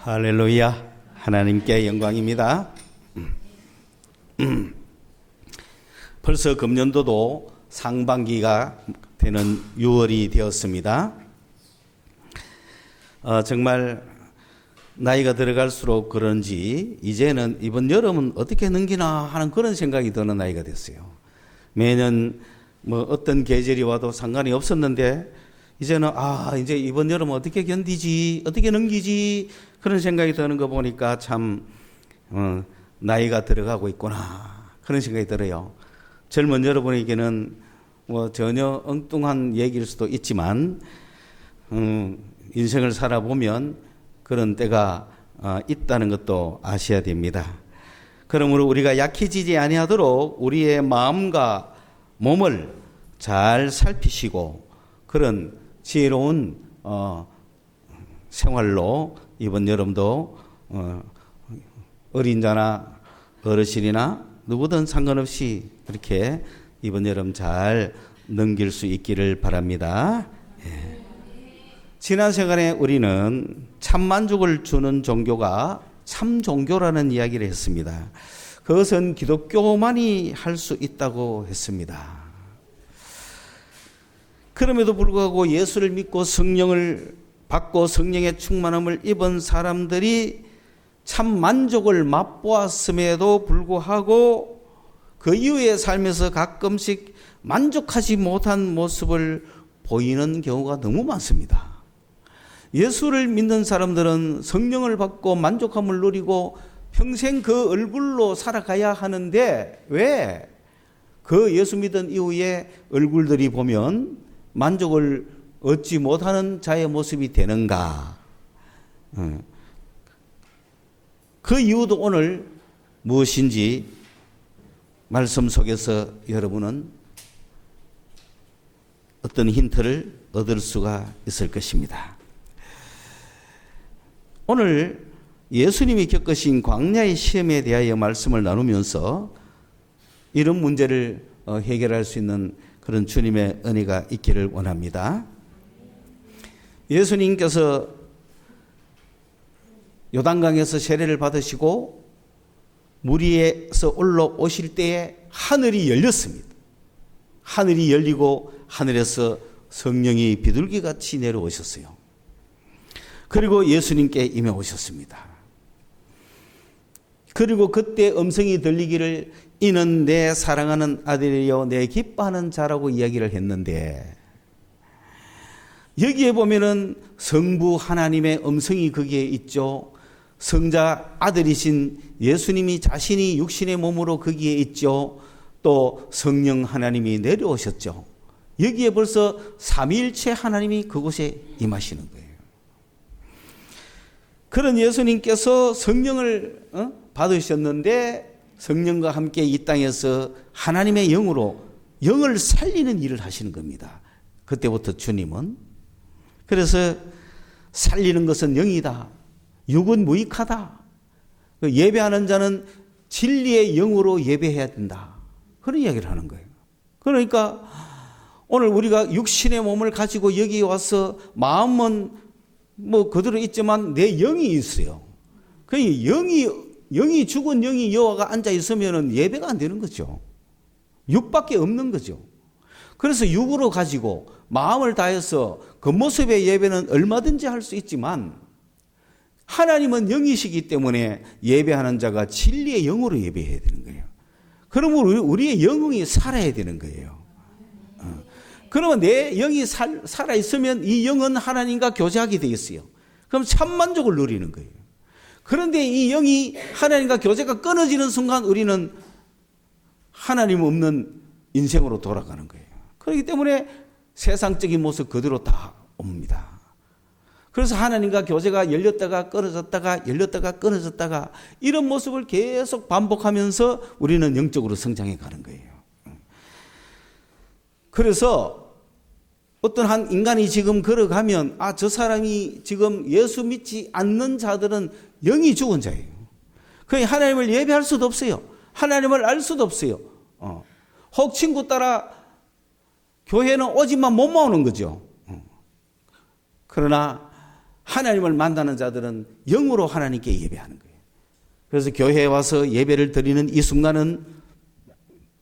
할렐루야. 하나님께 영광입니다. 벌써 금년도도 상반기가 되는 6월이 되었습니다. 정말 나이가 들어갈수록 그런지 이제는 이번 여름은 어떻게 넘기나 하는 그런 생각이 드는 나이가 됐어요. 매년 어떤 계절이 와도 상관이 없었는데 이제는 이제 이번 여름 어떻게 견디지, 어떻게 넘기지 그런 생각이 드는 거 보니까 참 나이가 들어가고 있구나 그런 생각이 들어요. 젊은 여러분에게는 전혀 엉뚱한 얘기일 수도 있지만 인생을 살아보면 그런 때가 있다는 것도 아셔야 됩니다. 그러므로 우리가 약해지지 아니하도록 우리의 마음과 몸을 잘 살피시고 그런 지혜로운 생활로 이번 여름도 어린 자나 어르신이나 누구든 상관없이 이렇게 이번 여름 잘 넘길 수 있기를 바랍니다. 예. 지난 시간에 우리는 참 만족을 주는 종교가 참 종교라는 이야기를 했습니다. 그것은 기독교만이 할 수 있다고 했습니다. 그럼에도 불구하고 예수를 믿고 성령을 받고 성령의 충만함을 입은 사람들이 참 만족을 맛보았음에도 불구하고 그 이후의 삶에서 가끔씩 만족하지 못한 모습을 보이는 경우가 너무 많습니다. 예수를 믿는 사람들은 성령을 받고 만족함을 누리고 평생 그 얼굴로 살아가야 하는데 왜 그 예수 믿은 이후에 얼굴들이 보면 만족을 얻지 못하는 자의 모습이 되는가? 그 이유도 오늘 무엇인지 말씀 속에서 여러분은 어떤 힌트를 얻을 수가 있을 것입니다. 오늘 예수님이 겪으신 광야의 시험에 대하여 말씀을 나누면서 이런 문제를 해결할 수 있는 그런 주님의 은혜가 있기를 원합니다. 예수님께서 요단강에서 세례를 받으시고 물 위에서 올라오실 때에 하늘이 열렸습니다. 하늘이 열리고 하늘에서 성령이 비둘기같이 내려오셨어요. 그리고 예수님께 임해 오셨습니다. 그리고 그때 음성이 들리기를 이는 내 사랑하는 아들이요 내 기뻐하는 자라고 이야기를 했는데 여기에 보면은 성부 하나님의 음성이 거기에 있죠. 성자 아들이신 예수님이 자신이 육신의 몸으로 거기에 있죠. 또 성령 하나님이 내려오셨죠. 여기에 벌써 삼위일체 하나님이 그곳에 임하시는 거예요. 그런 예수님께서 성령을 받으셨는데 성령과 함께 이 땅에서 하나님의 영으로 영을 살리는 일을 하시는 겁니다. 그때부터 주님은. 그래서 살리는 것은 영이다. 육은 무익하다. 예배하는 자는 진리의 영으로 예배해야 된다. 그런 이야기를 하는 거예요. 그러니까 오늘 우리가 육신의 몸을 가지고 여기 와서 마음은 그대로 있지만 내 영이 있어요. 그 영이 죽은 영이 여호와가 앉아 있으면 예배가 안 되는 거죠. 육밖에 없는 거죠. 그래서 육으로 가지고 마음을 다해서 그 모습의 예배는 얼마든지 할 수 있지만 하나님은 영이시기 때문에 예배하는 자가 진리의 영으로 예배해야 되는 거예요. 그러면 우리의 영이 살아야 되는 거예요. 그러면 내 영이 살아있으면 이 영은 하나님과 교제하게 되어 있어요. 그럼 참 만족을 누리는 거예요. 그런데 이 영이 하나님과 교제가 끊어지는 순간 우리는 하나님 없는 인생으로 돌아가는 거예요. 그렇기 때문에 세상적인 모습 그대로 다 옵니다. 그래서 하나님과 교제가 열렸다가 끊어졌다가 열렸다가 끊어졌다가 이런 모습을 계속 반복하면서 우리는 영적으로 성장해 가는 거예요. 그래서 어떤 한 인간이 지금 걸어가면 저 사람이 지금 예수 믿지 않는 자들은 영이 죽은 자예요. 그냥 하나님을 예배할 수도 없어요. 하나님을 알 수도 없어요. 혹 친구 따라 교회는 오지만 못 모으는 거죠. 그러나 하나님을 만나는 자들은 영으로 하나님께 예배하는 거예요. 그래서 교회에 와서 예배를 드리는 이 순간은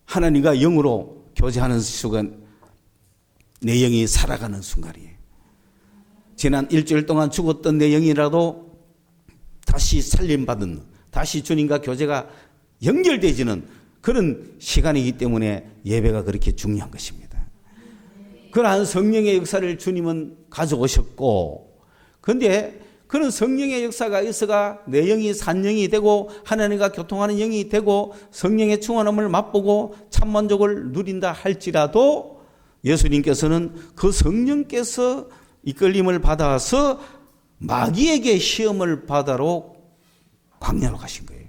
하나님과 영으로 교제하는 순간, 내 영이 살아가는 순간이에요. 지난 일주일 동안 죽었던 내 영이라도 다시 살림받은, 다시 주님과 교제가 연결되지는 그런 시간이기 때문에 예배가 그렇게 중요한 것입니다. 그러한 성령의 역사를 주님은 가져오셨고, 그런데 그런 성령의 역사가 있어가 내 영이 산 영이 되고 하나님과 교통하는 영이 되고 성령의 충만함을 맛보고 참만족을 누린다 할지라도 예수님께서는 그 성령께서 이끌림을 받아서 마귀에게 시험을 받아로 광야로 가신 거예요.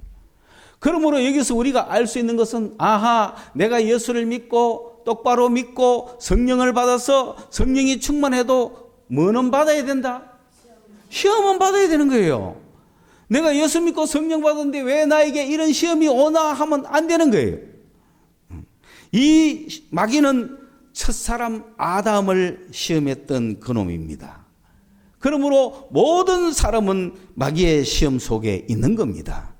그러므로 여기서 우리가 알 수 있는 것은, 아하, 내가 예수를 믿고 똑바로 믿고 성령을 받아서 성령이 충만해도 뭐는 받아야 된다? 시험은 받아야 되는 거예요. 내가 예수 믿고 성령 받았는데 왜 나에게 이런 시험이 오나 하면 안 되는 거예요. 이 마귀는 첫사람 아담을 시험했던 그놈입니다. 그러므로 모든 사람은 마귀의 시험 속에 있는 겁니다.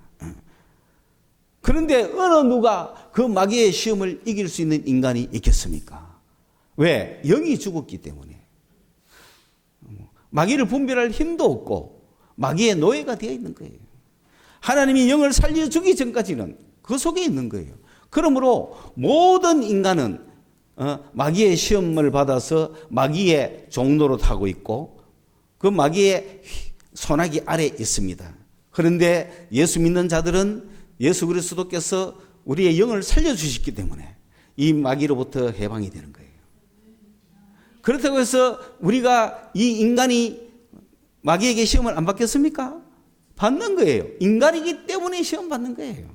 그런데 어느 누가 그 마귀의 시험을 이길 수 있는 인간이 있겠습니까? 왜? 영이 죽었기 때문에. 마귀를 분별할 힘도 없고 마귀의 노예가 되어 있는 거예요. 하나님이 영을 살려주기 전까지는 그 속에 있는 거예요. 그러므로 모든 인간은 마귀의 시험을 받아서 마귀의 종로로 타고 있고 그 마귀의 손아귀 아래에 있습니다. 그런데 예수 믿는 자들은 예수 그리스도께서 우리의 영을 살려주셨기 때문에 이 마귀로부터 해방이 되는 거예요. 그렇다고 해서 우리가 이 인간이 마귀에게 시험을 안 받겠습니까? 받는 거예요. 인간이기 때문에 시험 받는 거예요.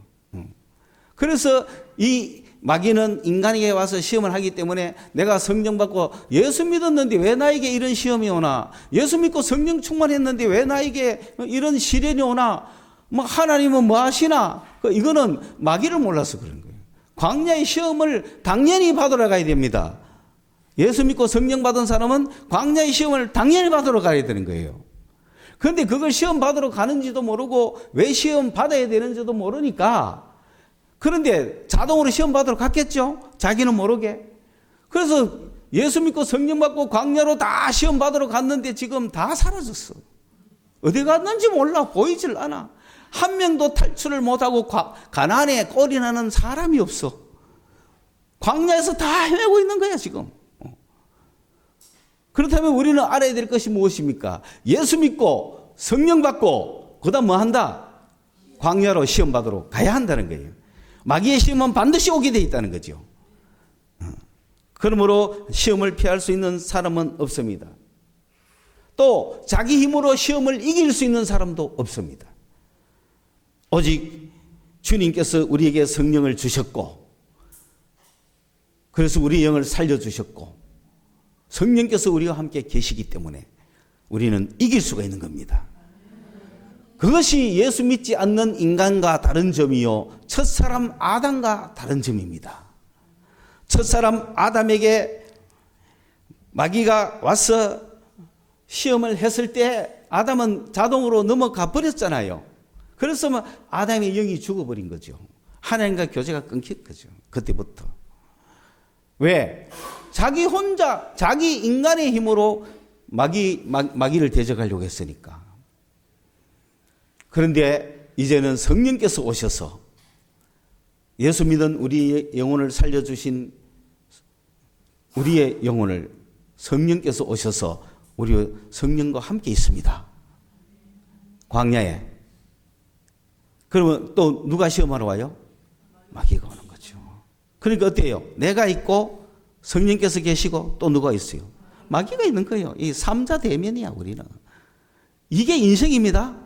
그래서 이 마귀는 인간에게 와서 시험을 하기 때문에 내가 성령 받고 예수 믿었는데 왜 나에게 이런 시험이 오나? 예수 믿고 성령 충만했는데 왜 나에게 이런 시련이 오나? 뭐 하나님은 뭐 하시나? 이거는 마귀를 몰라서 그런 거예요. 광야의 시험을 당연히 받으러 가야 됩니다. 예수 믿고 성령 받은 사람은 광야의 시험을 당연히 받으러 가야 되는 거예요. 그런데 그걸 시험 받으러 가는지도 모르고 왜 시험 받아야 되는지도 모르니까, 그런데 자동으로 시험 받으러 갔겠죠? 자기는 모르게. 그래서 예수 믿고 성령 받고 광야로 다 시험 받으러 갔는데 지금 다 사라졌어. 어디 갔는지 몰라. 보이질 않아. 한 명도 탈출을 못하고 가난에 꼴이 나는 사람이 없어. 광야에서 다 헤매고 있는 거야 지금. 그렇다면 우리는 알아야 될 것이 무엇입니까? 예수 믿고 성령 받고 그 다음 뭐 한다? 광야로 시험 받으러 가야 한다는 거예요. 마귀의 시험은 반드시 오게 돼 있다는 거죠. 그러므로 시험을 피할 수 있는 사람은 없습니다. 또 자기 힘으로 시험을 이길 수 있는 사람도 없습니다. 오직 주님께서 우리에게 성령을 주셨고, 그래서 우리 영을 살려주셨고, 성령께서 우리와 함께 계시기 때문에 우리는 이길 수가 있는 겁니다. 그것이 예수 믿지 않는 인간과 다른 점이요, 첫사람 아담과 다른 점입니다. 첫사람 아담에게 마귀가 와서 시험을 했을 때 아담은 자동으로 넘어가 버렸잖아요. 그래서 아담의 영이 죽어버린 거죠. 하나님과 교제가 끊긴 거죠. 그때부터. 왜? 자기 혼자, 자기 인간의 힘으로 마귀를 대적하려고 했으니까. 그런데 이제는 성령께서 오셔서 예수 믿은 우리의 영혼을 살려주신 우리의 영혼을 성령께서 오셔서 우리 성령과 함께 있습니다. 광야에. 그러면 또 누가 시험하러 와요? 마귀가 오는 거죠. 그러니까 어때요? 내가 있고 성령께서 계시고 또 누가 있어요? 마귀가 있는 거예요. 이 삼자 대면이야 우리는. 이게 인생입니다.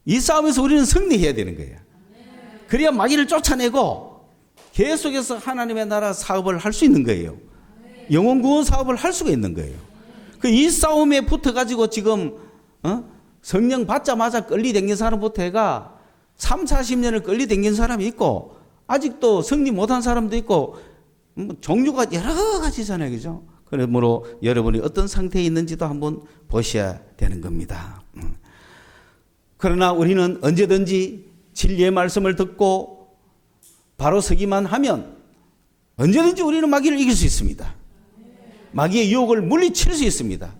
이 싸움에서 우리는 승리해야 되는 거예요. 그래야 마귀를 쫓아내고 계속해서 하나님의 나라 사업을 할 수 있는 거예요. 영혼 구원 사업을 할 수가 있는 거예요. 이 싸움에 붙어가지고 지금 성령 받자마자 끌리댕긴 사람부터 해가 3, 40년을 끌리댕긴 사람이 있고 아직도 승리 못한 사람도 있고 종류가 여러 가지잖아요. 그죠? 그러므로 여러분이 어떤 상태에 있는지도 한번 보셔야 되는 겁니다. 그러나 우리는 언제든지 진리의 말씀을 듣고 바로 서기만 하면 언제든지 우리는 마귀를 이길 수 있습니다. 마귀의 유혹을 물리칠 수 있습니다.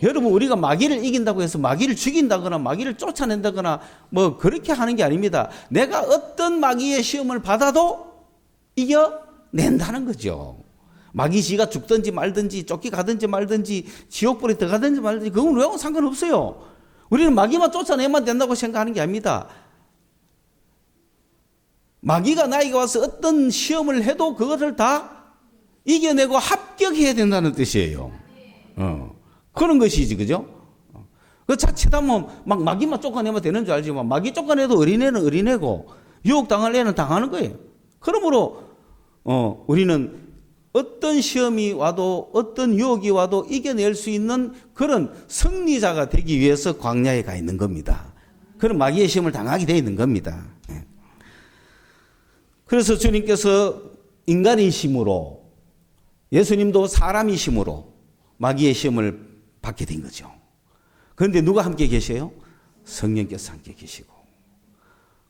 여러분, 우리가 마귀를 이긴다고 해서 마귀를 죽인다거나 마귀를 쫓아낸다거나 뭐 그렇게 하는 게 아닙니다. 내가 어떤 마귀의 시험을 받아도 이겨낸다는 거죠. 마귀 지가 죽든지 말든지 쫓겨가든지 말든지 지옥불에 들어가든지 말든지 그건 왜 상관없어요. 우리는 마귀만 쫓아내면 된다고 생각하는 게 아닙니다. 마귀가 나에게 와서 어떤 시험을 해도 그것을 다 이겨내고 합격해야 된다는 뜻이에요. 그런 것이지, 그죠? 그 자칫 하면 막 마귀만 쫓아내면 되는 줄 알지만 마귀 쫓아내도 어린애는 어린애고 유혹당할 애는 당하는 거예요. 그러므로 우리는 어떤 시험이 와도 어떤 유혹이 와도 이겨낼 수 있는 그런 승리자가 되기 위해서 광야에 가 있는 겁니다. 그런 마귀의 시험을 당하게 되어 있는 겁니다. 그래서 주님께서 인간이심으로 예수님도 사람이심으로 마귀의 시험을 받게 된 거죠. 그런데 누가 함께 계세요? 성령께서 함께 계시고.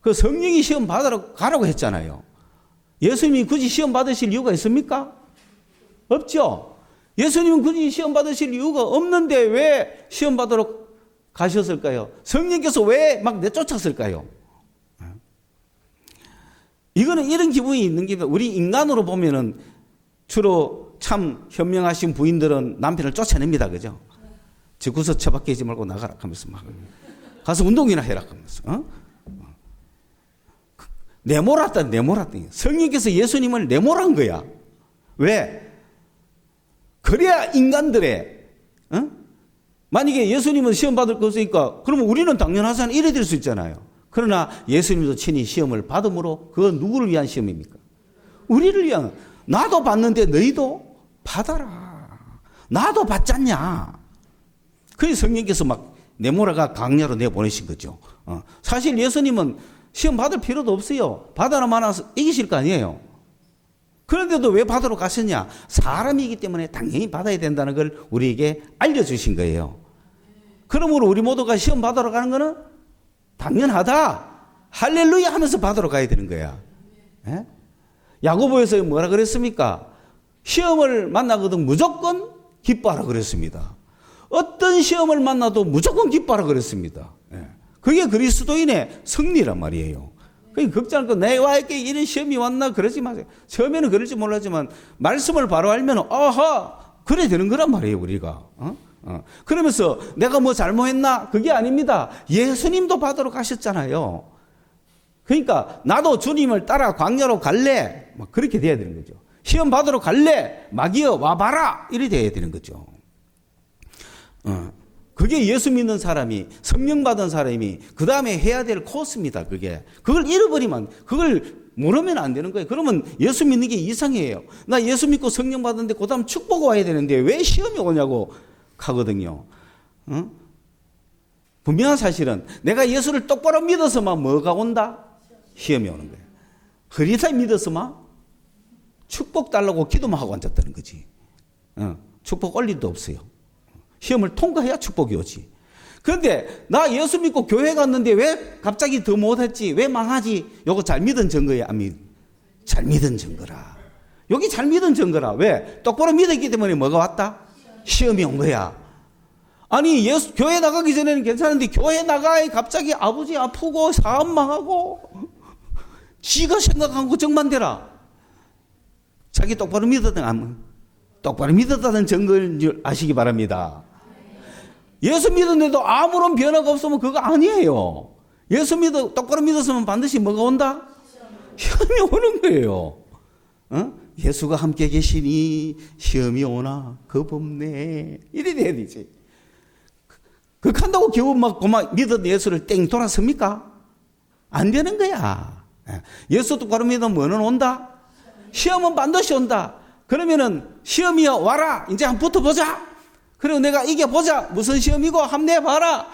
그 성령이 시험 받으러 가라고 했잖아요. 예수님이 굳이 시험 받으실 이유가 있습니까? 없죠. 예수님은 굳이 시험 받으실 이유가 없는데 왜 시험 받으러 가셨을까요? 성령께서 왜 막 내쫓았을까요? 이거는 이런 기분이 있는 게 우리 인간으로 보면은 주로 참 현명하신 부인들은 남편을 쫓아냅니다. 그죠? 집구석 처박히지 말고 나가라 하면서 막 가서 운동이나 해라 하면서 내몰았다. 성령께서 예수님을 내몰한 거야. 왜? 그래야 인간들의 만약에 예수님은 시험 받을 거 없으니까 그러면 우리는 당연하잖아 이래 될 수 있잖아요. 그러나 예수님도 친히 시험을 받음으로 그건 누구를 위한 시험입니까? 우리를 위한. 나도 받는데 너희도 받아라. 나도 받잖냐. 그래서 성령께서 막 내몰아가 강야로 내보내신 거죠. 사실 예수님은 시험 받을 필요도 없어요. 받아라 마나서 이기실 거 아니에요. 그런데도 왜 받으러 가셨냐? 사람이기 때문에 당연히 받아야 된다는 걸 우리에게 알려주신 거예요. 그러므로 우리 모두가 시험 받으러 가는 거는 당연하다. 할렐루야 하면서 받으러 가야 되는 거야. 예? 야고보에서 뭐라 그랬습니까? 시험을 만나거든 무조건 기뻐하라 그랬습니다. 어떤 시험을 만나도 무조건 기뻐하라 그랬습니다. 예. 그게 그리스도인의 승리란 말이에요. 그러니까 걱정할 거 내와에게 이런 시험이 왔나 그러지 마세요. 처음에는 그럴지 몰랐지만 말씀을 바로 알면 아하 그래 되는 거란 말이에요 우리가. 그러면서 내가 뭐 잘못했나? 그게 아닙니다. 예수님도 받으러 가셨잖아요. 그러니까 나도 주님을 따라 광야로 갈래? 막 그렇게 돼야 되는 거죠. 시험 받으러 갈래? 마귀여 와봐라! 이래 돼야 되는 거죠. 그게 예수 믿는 사람이 성령 받은 사람이 그 다음에 해야 될 코스입니다. 그걸 잃어버리면 그걸 모르면 안 되는 거예요. 그러면 예수 믿는 게 이상해요. 나 예수 믿고 성령 받았는데 그 다음 축복 와야 되는데 왜 시험이 오냐고 하거든요. 분명한 사실은 내가 예수를 똑바로 믿어서만 뭐가 온다? 시험이 오는 거예요. 흐리다 믿어서만 축복 달라고 기도만 하고 앉았다는 거지. 축복 올 일도 없어요. 시험을 통과해야 축복이 오지. 그런데 나 예수 믿고 교회 갔는데 왜 갑자기 더 못했지? 왜 망하지? 요거 잘 믿은 증거야. 잘 믿은 증거라. 여기 잘 믿은 증거라. 왜? 똑바로 믿었기 때문에 뭐가 왔다? 시험이 온 거야. 아니 교회 나가기 전에는 괜찮은데 교회 나가야 갑자기 아버지 아프고 사업 망하고 지가 생각한 거 정반대라. 자기 똑바로 믿었다는 증거인 줄 아시기 바랍니다. 예수 믿었는데도 아무런 변화가 없으면 그거 아니에요. 똑바로 믿었으면 반드시 뭐가 온다? 시험이 오는 거예요. 예수가 함께 계시니 시험이 오나 겁없네. 이래 돼야 되지. 그렇다고 겨우 막 믿었던 예수를 땡 돌아섭니까? 안 되는 거야. 예수 똑바로 믿으면 뭐는 온다? 시험은 반드시 온다. 그러면은 시험이여 와라. 이제 한번 붙어보자. 그리고 내가 이겨보자. 무슨 시험이고 한번 내봐라.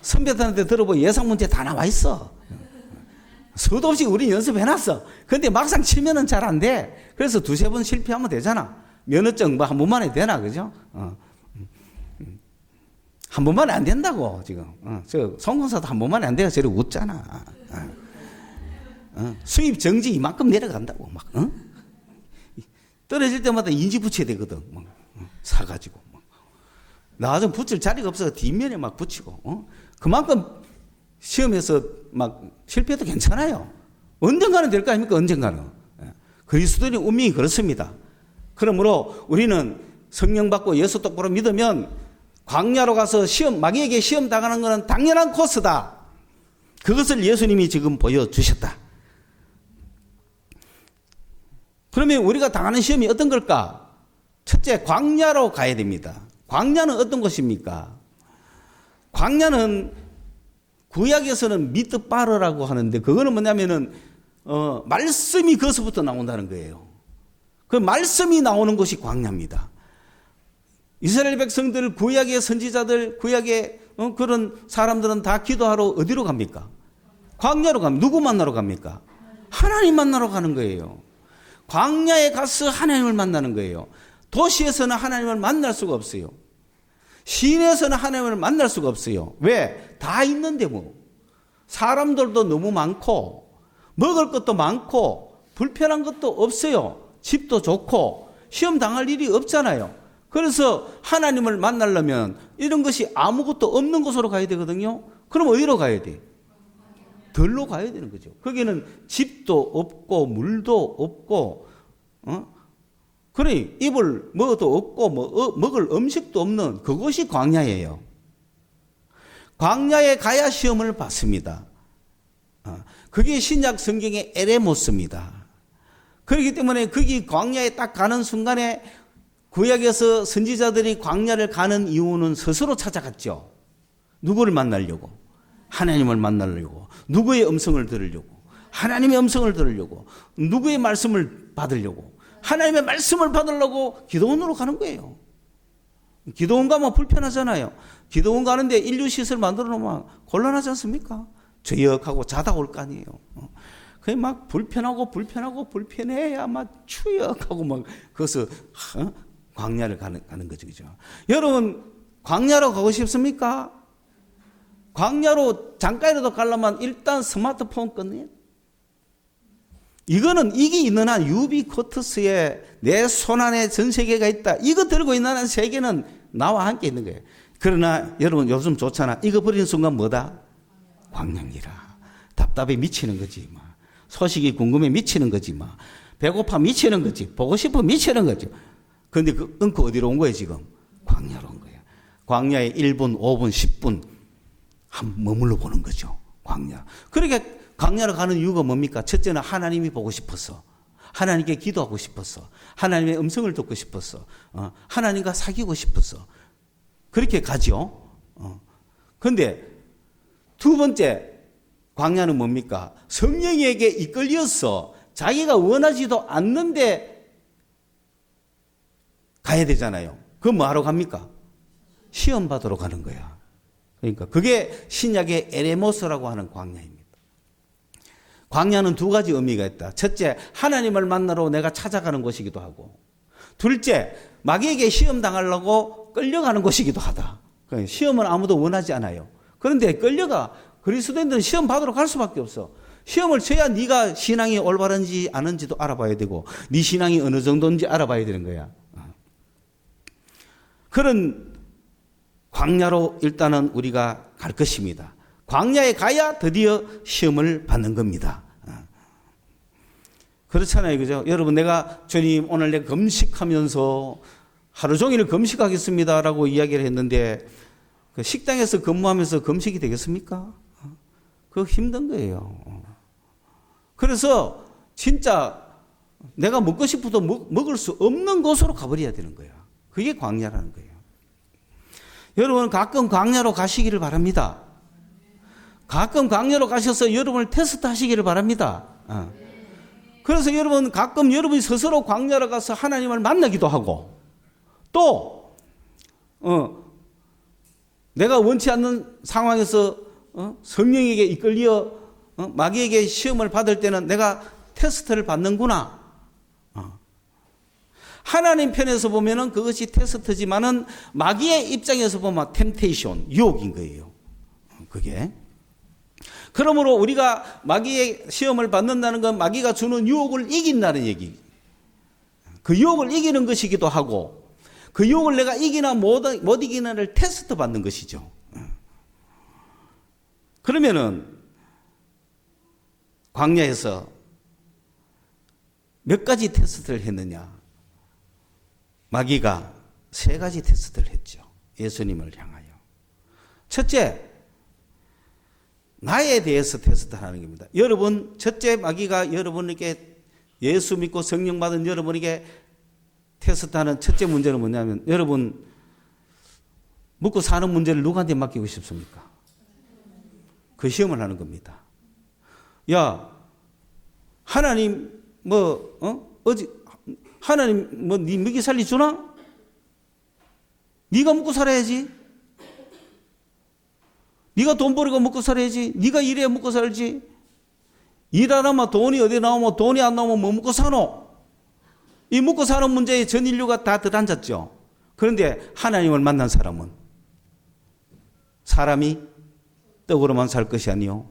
선배들한테 들어보면 예상 문제 다 나와 있어. 수도 없이 우리 연습해놨어. 근데 막상 치면은 잘 안 돼. 그래서 두세 번 실패하면 되잖아. 면허증 뭐 한 번만에 되나, 그죠? 한 번만에 안 된다고, 지금. 저 송공사도 한 번만에 안 돼서 저리 웃잖아. 수입 정지 이만큼 내려간다고, 막, 떨어질 때마다 인지 붙여야 되거든. 막, 사가지고. 나 좀 붙일 자리가 없어서 뒷면에 막 붙이고, 그만큼 시험에서 막 실패해도 괜찮아요. 언젠가는 될 거 아닙니까? 언젠가는. 그리스도인의 운명이 그렇습니다. 그러므로 우리는 성령 받고 예수 똑바로 믿으면 광야로 가서 마귀에게 시험 당하는 것은 당연한 코스다. 그것을 예수님이 지금 보여주셨다. 그러면 우리가 당하는 시험이 어떤 걸까? 첫째, 광야로 가야 됩니다. 광야는 어떤 곳입니까? 광야는 구약에서는 미드바르라고 하는데, 그거는 뭐냐면은 말씀이 거기서부터 나온다는 거예요. 그 말씀이 나오는 곳이 광야입니다. 이스라엘 백성들, 구약의 선지자들, 구약의 그런 사람들은 다 기도하러 어디로 갑니까? 광야로 갑니다. 누구 만나러 갑니까? 하나님 만나러 가는 거예요. 광야에 가서 하나님을 만나는 거예요. 도시에서는 하나님을 만날 수가 없어요. 시내에서는 하나님을 만날 수가 없어요. 왜? 다 있는데 뭐. 사람들도 너무 많고 먹을 것도 많고 불편한 것도 없어요. 집도 좋고 시험 당할 일이 없잖아요. 그래서 하나님을 만나려면 이런 것이 아무것도 없는 곳으로 가야 되거든요. 그럼 어디로 가야 돼? 들로 가야 되는 거죠. 거기는 집도 없고 물도 없고 그래 입을 뭐도 없고 먹을 음식도 없는 그곳이 광야예요. 광야에 가야 시험을 받습니다. 그게 신약 성경의 에레모스입니다. 그렇기 때문에 거기 광야에 딱 가는 순간에 구약에서 선지자들이 광야를 가는 이유는 스스로 찾아갔죠. 누구를 만나려고? 하나님을 만나려고. 누구의 음성을 들으려고? 하나님의 음성을 들으려고. 누구의 말씀을 받으려고? 하나님의 말씀을 받으려고 기도원으로 가는 거예요. 기도원 가면 불편하잖아요. 기도원 가는데 인류시설 만들어 놓으면 곤란하지 않습니까? 저역하고 자다 올 거 아니에요. 그게 막 불편해야 막 추역하고 막 거기서 광야를 가는 거죠. 그죠? 여러분, 광야로 가고 싶습니까? 광야로 잠깐이라도 가려면 일단 스마트폰 꺼내. 이거는 이게 있는 한 유비코트스에 내 손안에 전 세계가 있다. 이거 들고 있는 한 세계는 나와 함께 있는 거예요. 그러나 여러분 요즘 좋잖아. 이거 버리는 순간 뭐다? 광야니라. 답답해 미치는 거지. 막. 소식이 궁금해 미치는 거지. 막. 배고파 미치는 거지. 보고 싶어 미치는 거지. 그런데 그 은코 어디로 온 거예요 지금? 광야로 온 거예요. 광야에 1분, 5분, 10분 한 머물러 보는 거죠. 광야. 그러니까 광야로 가는 이유가 뭡니까? 첫째는 하나님이 보고 싶어서. 하나님께 기도하고 싶어서. 하나님의 음성을 듣고 싶어서. 하나님과 사귀고 싶어서. 그렇게 가죠. 그런데 두 번째 광야는 뭡니까? 성령에게 이끌려서 자기가 원하지도 않는데 가야 되잖아요. 그건 뭐하러 갑니까? 시험 받으러 가는 거야. 그러니까 그게 신약의 에레모스라고 하는 광야입니다. 광야는 두 가지 의미가 있다. 첫째, 하나님을 만나러 내가 찾아가는 곳이기도 하고, 둘째, 마귀에게 시험 당하려고 끌려가는 곳이기도 하다. 시험은 아무도 원하지 않아요. 그런데 끌려가. 그리스도인들은 시험 받으러 갈 수밖에 없어. 시험을 쳐야 네가 신앙이 올바른지 아는지도 알아봐야 되고 네 신앙이 어느 정도인지 알아봐야 되는 거야. 그런 광야로 일단은 우리가 갈 것입니다. 광야에 가야 드디어 시험을 받는 겁니다. 그렇잖아요. 그죠? 여러분, 내가 주님 오늘 내가 금식하면서 하루 종일 금식하겠습니다라고 이야기를 했는데 그 식당에서 근무하면서 금식이 되겠습니까? 그거 힘든 거예요. 그래서 진짜 내가 먹고 싶어도 먹을 수 없는 곳으로 가버려야 되는 거야. 그게 광야라는 거예요. 여러분 가끔 광야로 가시기를 바랍니다. 가끔 광야로 가셔서 여러분을 테스트 하시기를 바랍니다. 그래서 여러분 가끔 여러분이 스스로 광야로 가서 하나님을 만나기도 하고 또 내가 원치 않는 상황에서 성령에게 이끌려 마귀에게 시험을 받을 때는 내가 테스트를 받는구나. 하나님 편에서 보면은 그것이 테스트지만은 마귀의 입장에서 보면 템테이션, 유혹인 거예요. 그게. 그러므로 우리가 마귀의 시험을 받는다는 건 마귀가 주는 유혹을 이긴다는 얘기. 그 유혹을 이기는 것이기도 하고 그 유혹을 내가 이기나 못 이기나를 테스트 받는 것이죠. 그러면은 광야에서 몇 가지 테스트를 했느냐? 마귀가 3가지 테스트를 했죠. 예수님을 향하여. 첫째, 나에 대해서 테스트하는 겁니다. 여러분, 첫째 마귀가 여러분에게 예수 믿고 성령 받은 여러분에게 테스트하는 첫째 문제는 뭐냐면 여러분 먹고 사는 문제를 누구한테 맡기고 싶습니까? 그 시험을 하는 겁니다. 야, 하나님 하나님 네 먹이 살리 주나? 네가 먹고 살아야지. 네가 돈 벌이고 먹고 살아야지. 네가 일해야 먹고 살지. 일 안 하면 돈이 어디 나오면 돈이 안 나오면 뭐 먹고 사노? 이 먹고 사는 문제에 전 인류가 다 들어앉았죠. 그런데 하나님을 만난 사람은 사람이 떡으로만 살 것이 아니요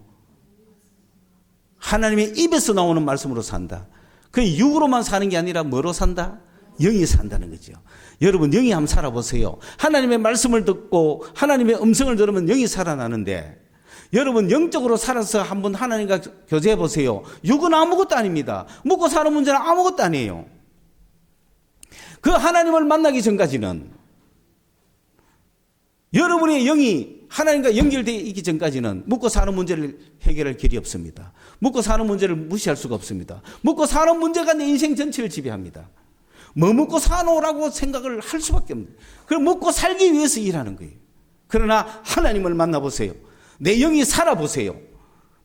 하나님의 입에서 나오는 말씀으로 산다. 그 육으로만 사는 게 아니라 뭐로 산다? 영이 산다는 거죠. 여러분 영이 한번 살아보세요. 하나님의 말씀을 듣고 하나님의 음성을 들으면 영이 살아나는데 여러분 영적으로 살아서 한번 하나님과 교제해 보세요. 육은 아무것도 아닙니다. 먹고 사는 문제는 아무것도 아니에요. 그 하나님을 만나기 전까지는 여러분의 영이 하나님과 연결되어 있기 전까지는 먹고 사는 문제를 해결할 길이 없습니다. 먹고 사는 문제를 무시할 수가 없습니다. 먹고 사는 문제가 내 인생 전체를 지배합니다. 뭐 먹고 사노라고 생각을 할 수밖에 없는 거예요. 그럼 먹고 살기 위해서 일하는 거예요. 그러나 하나님을 만나보세요. 내 영이 살아보세요.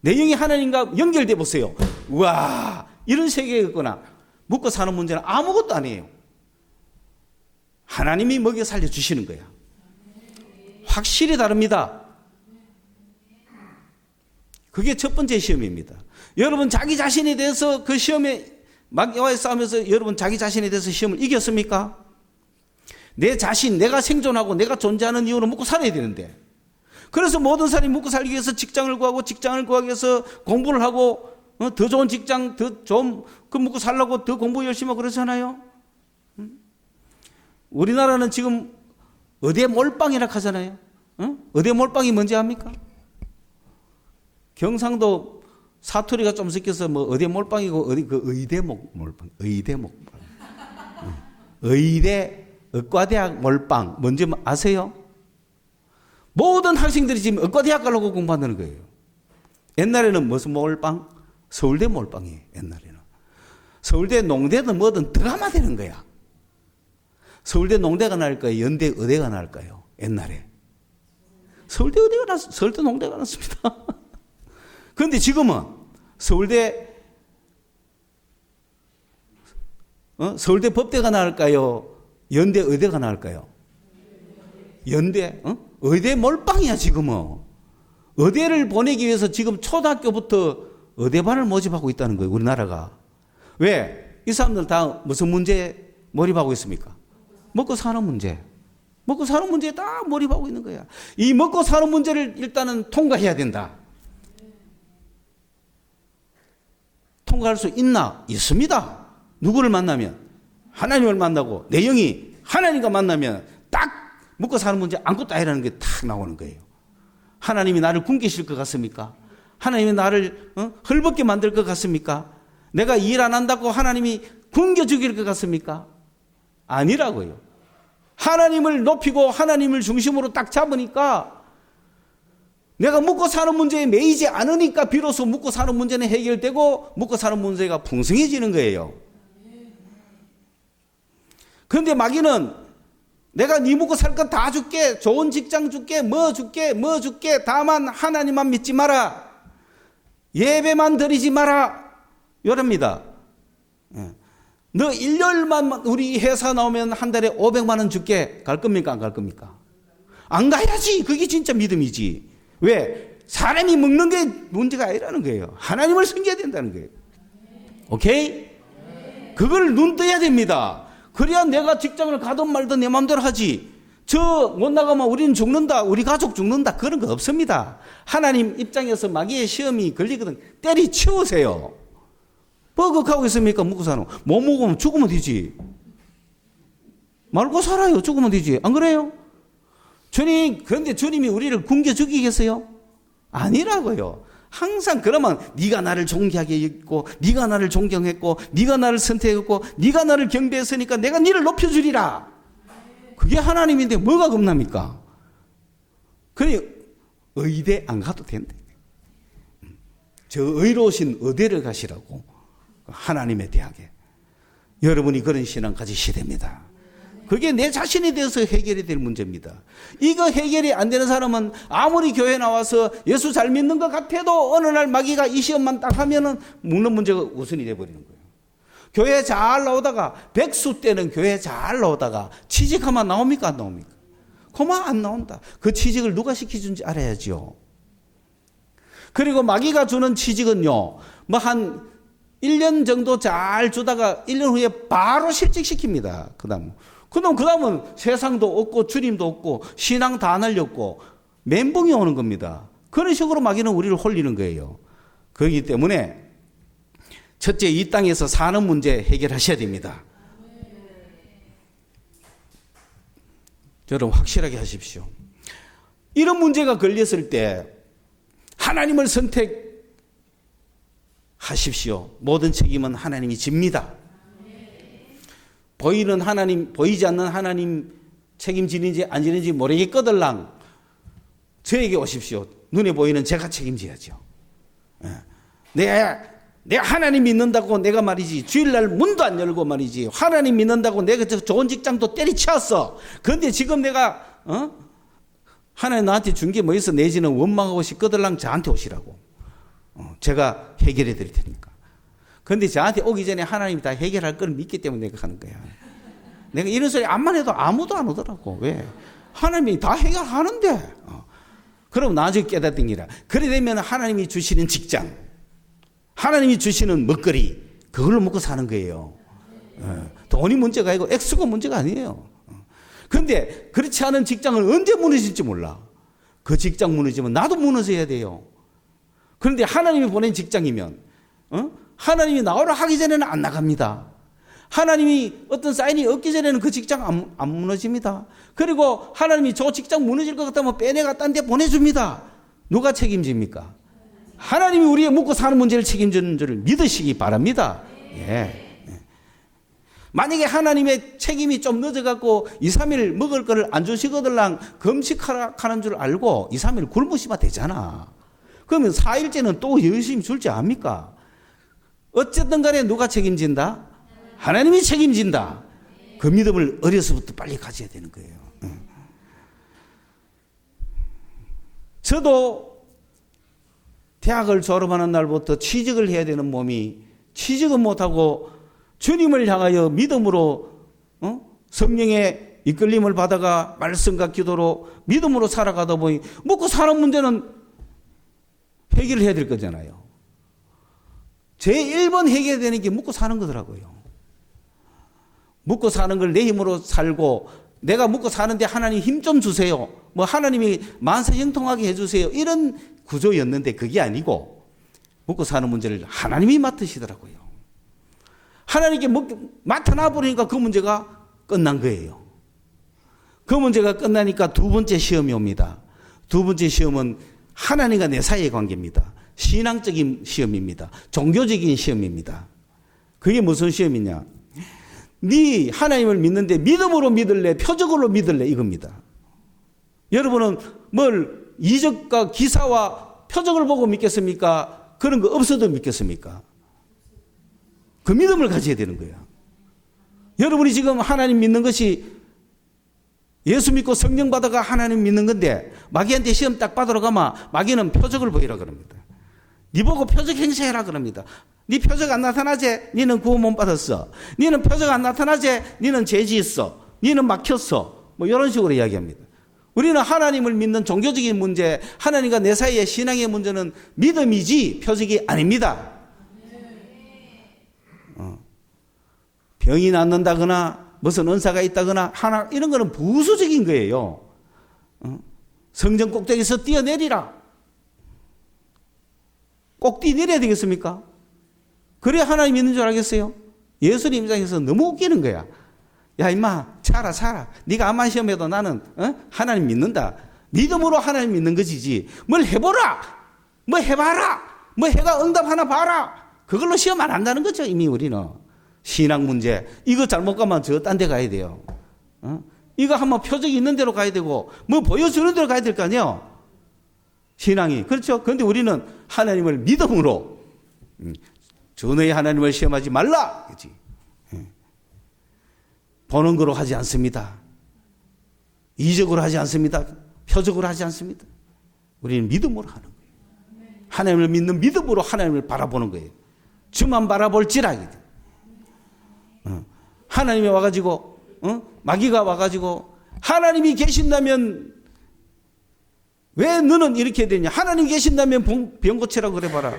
내 영이 하나님과 연결돼 보세요. 우와, 이런 세계였구나. 먹고 사는 문제는 아무것도 아니에요. 하나님이 먹여 살려주시는 거야. 확실히 다릅니다. 그게 첫 번째 시험입니다. 여러분 자기 자신에 대해서 그 시험에 마귀와의 싸움에서 여러분 자기 자신에 대해서 시험을 이겼습니까? 내 자신, 내가 생존하고 내가 존재하는 이유로 먹고 살아야 되는데 그래서 모든 사람이 먹고 살기 위해서 직장을 구하고 직장을 구하기 위해서 공부를 하고 더 좋은 직장, 더 좋은 그 먹고 살려고 더 공부 열심히 하고 그러잖아요. 우리나라는 지금 의대 몰빵이라 하잖아요. 의대 몰빵이 뭔지 압니까? 경상도 사투리가 좀 섞여서 뭐 의대 몰빵이고 어디 그 의대 몰빵, 의대 몰빵, 의대 의과대학 몰빵 뭔지 아세요? 모든 학생들이 지금 의과대학 가려고 공부한다는 거예요. 옛날에는 무슨 몰빵? 서울대 몰빵이에요. 옛날에는 서울대 농대든 뭐든 들어가면 되는 거야. 서울대 농대가 나을까요? 연대 의대가 나을까요? 옛날에 서울대 의대가 서울대 농대가 났습니다. 그런데 지금은 서울대 법대가 나을까요? 연대 의대가 나을까요? 연대 의대 몰빵이야 지금은. 의대를 보내기 위해서 지금 초등학교부터 의대반을 모집하고 있다는 거예요. 우리나라가. 왜? 이 사람들 다 무슨 문제에 몰입하고 있습니까? 먹고 사는 문제. 먹고 사는 문제에 다 몰입하고 있는 거야. 이 먹고 사는 문제를 일단은 통과해야 된다. 통과할 수 있나? 있습니다. 누구를 만나면? 하나님을 만나고 내 영이 하나님과 만나면 딱 먹고 사는 문제 아무것도 아니라는 게 탁 나오는 거예요. 하나님이 나를 굶기실 것 같습니까? 하나님이 나를 헐벗게 만들 것 같습니까? 내가 일 안 한다고 하나님이 굶겨 죽일 것 같습니까? 아니라고요. 하나님을 높이고 하나님을 중심으로 딱 잡으니까 내가 먹고 사는 문제에 매이지 않으니까 비로소 먹고 사는 문제는 해결되고 먹고 사는 문제가 풍성해지는 거예요. 그런데 마귀는 내가 네 먹고 살 것 다 줄게, 좋은 직장 줄게, 뭐 줄게, 다만 하나님만 믿지 마라, 예배만 드리지 마라, 이럽니다. 너 1년만 우리 회사 나오면 한 달에 500만 원 줄게. 갈 겁니까? 안 갈 겁니까? 안 가야지. 그게 진짜 믿음이지. 왜? 사람이 먹는 게 문제가 아니라는 거예요. 하나님을 섬겨야 된다는 거예요. 오케이? 그걸 눈 떠야 됩니다. 그래야 내가 직장을 가든 말든 내 마음대로 하지. 저 못 나가면 우리는 죽는다, 우리 가족 죽는다, 그런 거 없습니다. 하나님 입장에서 마귀의 시험이 걸리거든 때리치우세요. 뻐걱하고 있습니까? 먹고 사는 거. 못 먹으면 죽으면 되지. 말고 살아요. 죽으면 되지. 안 그래요? 주님, 그런데 주님이 우리를 굶겨 죽이겠어요? 아니라고요. 항상 그러면 네가 나를 존귀하게 여겼고, 네가 나를 존경했고, 네가 나를 선택했고, 네가 나를 경배했으니까 내가 네를 높여주리라. 그게 하나님인데 뭐가 겁납니까? 그러니 의대 안 가도 된대. 저 의로우신 의대를 가시라고. 하나님의 대학에. 여러분이 그런 신앙 가지셔야 됩니다. 그게 내 자신에 대해서 해결이 될 문제입니다. 이거 해결이 안 되는 사람은 아무리 교회 나와서 예수 잘 믿는 것 같아도 어느 날 마귀가 이 시험만 딱 하면은 묻는 문제가 우선이 돼버리는 거예요. 교회 잘 나오다가, 백수 때는 교회 잘 나오다가 취직하면 나옵니까? 안 나옵니까? 그만 안 나온다. 그 취직을 누가 시켜준지 알아야죠. 그리고 마귀가 주는 취직은요, 뭐 한 1년 정도 잘 주다가 1년 후에 바로 실직시킵니다. 그 다음은 세상도 없고 주님도 없고 신앙 다 날렸고 멘붕이 오는 겁니다. 그런 식으로 마귀는 우리를 홀리는 거예요. 그렇기 때문에 첫째, 이 땅에서 사는 문제 해결하셔야 됩니다. 여러분 확실하게 하십시오. 이런 문제가 걸렸을 때 하나님을 선택하십시오. 모든 책임은 하나님이 집니다. 보이는 하나님, 보이지 않는 하나님 책임지는지 안 지는지 모르겠거들랑 저에게 오십시오. 눈에 보이는 제가 책임져야죠. 내가 하나님 믿는다고 내가 말이지 주일날 문도 안 열고 말이지 하나님 믿는다고 내가 좋은 직장도 때리치웠어. 그런데 지금 내가 하나님 나한테 준 게 뭐 있어? 내지는 원망하고 싶거들랑 저한테 오시라고. 제가 해결해 드릴 테니까. 그런데 저한테 오기 전에 하나님이 다 해결할 걸 믿기 때문에 내가 하는 거야. 내가 이런 소리 암만 해도 아무도 안 오더라고. 왜? 하나님이 다 해결하는데. 그럼 나중에 깨닫는 기라. 그래 되면 하나님이 주시는 직장, 하나님이 주시는 먹거리, 그걸로 먹고 사는 거예요. 돈이 문제가 아니고 액수가 문제가 아니에요. 그런데 그렇지 않은 직장은 언제 무너질지 몰라. 그 직장 무너지면 나도 무너져야 돼요. 그런데 하나님이 보낸 직장이면 하나님이 나오라 하기 전에는 안 나갑니다. 하나님이 어떤 사인이 없기 전에는 그 직장 안 무너집니다. 그리고 하나님이 저 직장 무너질 것 같다면 빼내가 딴 데 보내줍니다. 누가 책임집니까? 하나님이 우리의 먹고 사는 문제를 책임지는 줄을 믿으시기 바랍니다. 예. 만약에 하나님의 책임이 좀 늦어갖고 2, 3일 먹을 거를 안 주시거들랑 금식하는 줄 알고 2, 3일 굶으시면 되잖아. 그러면 4일째는 또 열심히 줄지 압니까? 어쨌든 간에 누가 책임진다? 하나님이 책임진다. 그 믿음을 어려서부터 빨리 가져야 되는 거예요. 저도 대학을 졸업하는 날부터 취직을 해야 되는 몸이 취직은 못하고 주님을 향하여 믿음으로 성령의 이끌림을 받아가 말씀과 기도로 믿음으로 살아가다 보니 먹고 사는 문제는 해결을 해야 될 거잖아요. 제1번 해결되는 게 먹고 사는 거더라고요. 먹고 사는 걸 내 힘으로 살고 내가 먹고 사는데 하나님 힘 좀 주세요. 뭐 하나님이 만사 형통하게 해주세요. 이런 구조였는데 그게 아니고 먹고 사는 문제를 하나님이 맡으시더라고요. 하나님께 맡아놔 버리니까 그 문제가 끝난 거예요. 그 문제가 끝나니까 두 번째 시험이 옵니다. 두 번째 시험은 하나님과 내 사이의 관계입니다. 신앙적인 시험입니다. 종교적인 시험입니다. 그게 무슨 시험이냐? 네 하나님을 믿는데 믿음으로 믿을래? 표적으로 믿을래? 이겁니다. 여러분은 뭘 이적과 기사와 표적을 보고 믿겠습니까? 그런 거 없어도 믿겠습니까? 그 믿음을 가져야 되는 거예요. 여러분이 지금 하나님 믿는 것이 예수 믿고 성령 받아가 하나님 믿는 건데 마귀한테 시험 딱 받으러 가면 마귀는 표적을 보이라 그럽니다. 네 보고 표적 행세해라 그럽니다. 네 표적 안 나타나지? 니는 구원 못 받았어. 니는 표적 안 나타나지? 니는 죄지 있어. 니는 막혔어. 뭐 이런 식으로 이야기합니다. 우리는 하나님을 믿는 종교적인 문제, 하나님과 내 사이의 신앙의 문제는 믿음이지 표적이 아닙니다. 병이 낫는다거나 무슨 은사가 있다거나 하나 이런 거는 부수적인 거예요. 성전 꼭대기에서 뛰어내리라. 꼭 뛰어내려야 되겠습니까? 그래야 하나님 믿는 줄 알겠어요? 예수님 입장에서 너무 웃기는 거야. 야 임마 살아. 네가 암만 시험해도 나는 하나님 믿는다. 믿음으로 하나님 믿는 것이지. 뭘 해보라. 뭐 해봐라. 뭐 해가 응답 하나 봐라. 그걸로 시험 안 한다는 거죠. 이미 우리는. 신앙 문제. 이거 잘못 가면 저 딴 데 가야 돼요. 이거 한번 표적이 있는 대로 가야 되고 뭐 보여주는 대로 가야 될 거 아니에요. 신앙이. 그렇죠. 그런데 우리는 하나님을 믿음으로 전의 하나님을 시험하지 말라. 그렇지. 보는 거로 하지 않습니다. 이적으로 하지 않습니다. 표적으로 하지 않습니다. 우리는 믿음으로 하는 거예요. 하나님을 믿는 믿음으로 하나님을 바라보는 거예요. 주만 바라볼지라. 하나님이 와가지고 마귀가 와가지고 하나님이 계신다면 왜 너는 이렇게 되냐. 하나님이 계신다면 병 고치라고 그래봐라.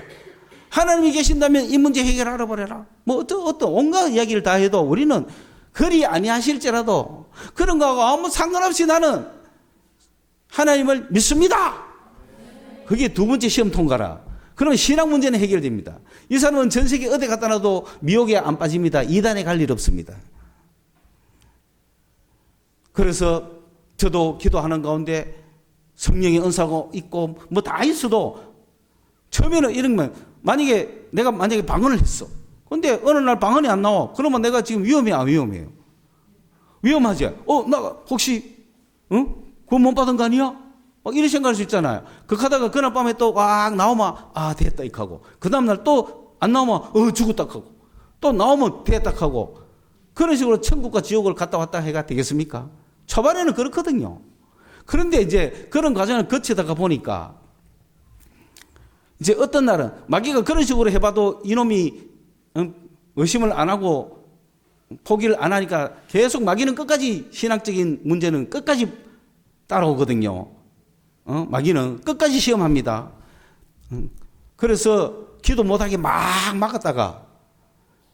하나님이 계신다면 이 문제 해결하라 버려라. 뭐 어떤 온갖 이야기를 다 해도 우리는 그리 아니하실지라도 그런 거하고 아무 상관없이 나는 하나님을 믿습니다. 그게 두 번째 시험 통과라. 그러면 신앙 문제는 해결됩니다. 이 사람은 전 세계 어디 갖다 놔도 미혹에 안 빠집니다. 이단에 갈 일 없습니다. 그래서 저도 기도하는 가운데 성령의 은사가 있고 뭐 다 있어도 처음에는 이런 건 내가 만약에 방언을 했어. 근데 어느 날 방언이 안 나와. 그러면 내가 지금 위험해 안 위험해요? 위험하지. 나 혹시 구원 못 받은 거 아니야? 막 이런 생각할 수 있잖아요. 하다가 그날 밤에 또 막 나오면 됐다 이렇게 하고 그 다음날 또 안 나오면 죽었다 하고 또 나오면 됐다 하고 그런 식으로 천국과 지옥을 갔다 왔다 해가 되겠습니까? 초반에는 그렇거든요. 그런데 이제 그런 과정을 거치다가 보니까 이제 어떤 날은 마귀가 그런 식으로 해봐도 이놈이 의심을 안 하고 포기를 안 하니까 계속 마귀는 끝까지 신학적인 문제는 끝까지 따라오거든요. 마귀는 끝까지 시험합니다. 그래서 기도 못하게 막 막았다가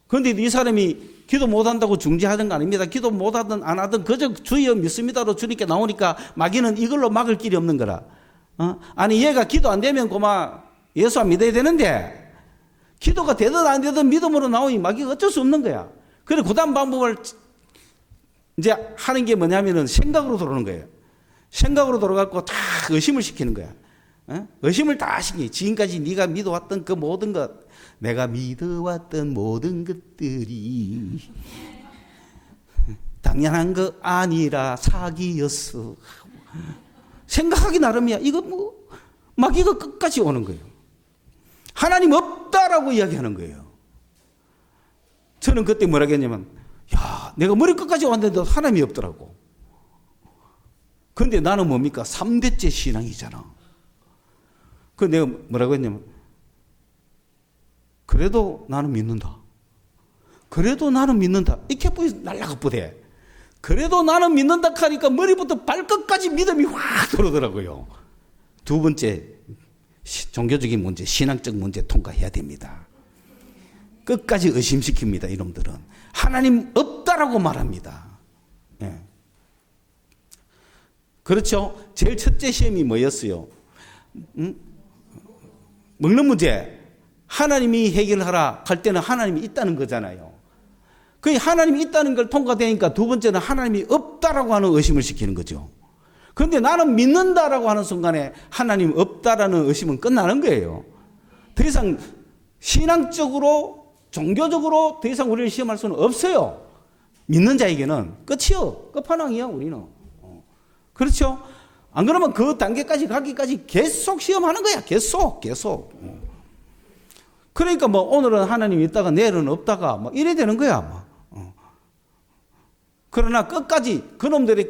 그런데 이 사람이 기도 못한다고 중지하는 거 아닙니다. 기도 못하든 안 하든 그저 주여 믿습니다로 주님께 나오니까 마귀는 이걸로 막을 길이 없는 거라. 아니 얘가 기도 안 되면 고마 예수 안 믿어야 되는데 기도가 되든 안 되든 믿음으로 나오니 마귀가 어쩔 수 없는 거야. 그래 그 다음 방법을 이제 하는 게 뭐냐면은 생각으로 들어오는 거예요. 생각으로 들어가고 다 의심을 시키는 거야. 의심을 다 시키. 지금까지 네가 믿어왔던 그 모든 것, 내가 믿어왔던 모든 것들이 당연한 거 아니라 사기였어. 생각하기 나름이야. 이거 뭐 마귀가 끝까지 오는 거예요. 하나님 없다라고 이야기하는 거예요. 저는 그때 뭐라 했냐면, 야, 내가 머리 끝까지 왔는데도 하나님이 없더라고. 근데 나는 뭡니까? 3대째 신앙이잖아. 그 내가 뭐라고 했냐면, 그래도 나는 믿는다. 그래도 나는 믿는다. 이 캐프이 날라가쁘대. 그래도 나는 믿는다 하니까 머리부터 발끝까지 믿음이 확 들어오더라고요. 두 번째, 종교적인 문제, 신앙적 문제 통과해야 됩니다. 끝까지 의심시킵니다. 이놈들은. 하나님 없다라고 말합니다. 예. 그렇죠. 제일 첫째 시험이 뭐였어요? 먹는 문제. 하나님이 해결하라 할 때는 하나님이 있다는 거잖아요. 그 하나님이 있다는 걸 통과되니까 두 번째는 하나님이 없다라고 하는 의심을 시키는 거죠. 그런데 나는 믿는다라고 하는 순간에 하나님 없다라는 의심은 끝나는 거예요. 더 이상 신앙적으로 종교적으로 더 이상 우리를 시험할 수는 없어요. 믿는 자에게는 끝이요. 끝판왕이야 우리는. 그렇죠? 안 그러면 그 단계까지 가기까지 계속 시험하는 거야. 계속. 그러니까 뭐 오늘은 하나님이 있다가 내일은 없다가 뭐 이래 되는 거야. 그러나 끝까지 그놈들의